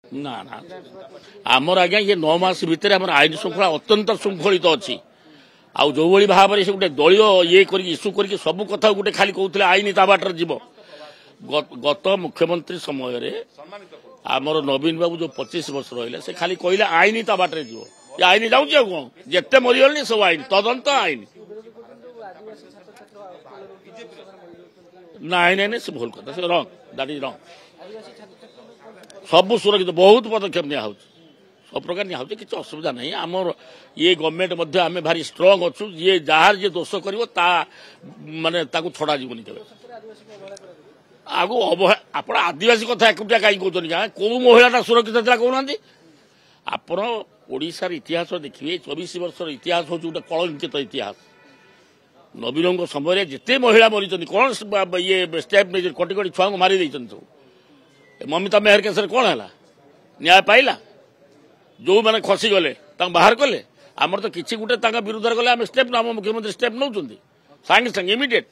ना ना आमर आज्ञा ये 9 मास भितर आम आईन श्रृंखला अत्यंत श्रृंखलित अच्छी आउ जो भाई भाव से गोटे दलीय ये इश्यू कर सब कथा गोटे खाली कहते आईन ता बाटर जीव गत मुख्यमंत्री समय आमर नवीन बाबू जो 25 वर्ष रहा से खाली कहले आईन ता बाटर जीव ये आईन जाऊँ कौन जिते मरीगले सब आईन तदंत आईन ना ना से भूल कथा से रंग दैट इज रंग सब सुरक्षित बहुत पदक्षेप निया सब प्रकार निया किसी असुविधा नहीं आमर ये गवर्नमेंट आम भारी स्ट्रंग अच्छु ये जार जे दोष कर माने छड़ा जीवन देवे आगु आप आदिवासी कथा एकुटिया कहीं कहते कौ महिला सुरक्षित था कहना आपड़ ओडार इतिहास देखिए 24 वर्ष इतिहास हूँ गोटे कलंकित इतिहास नवीन समय जिते महिला मरी कौन ये स्टेप नहीं कटी कटी छुआ मारी सब ममिता मेहर केस कौन है न्याय पाइला जो मैंने खसी गले बाहर कले आमर तो किसी गोटे विरुद्ध गले स्टेप आम मुख्यमंत्री स्टेप नौ सागे सागे इमिडिएट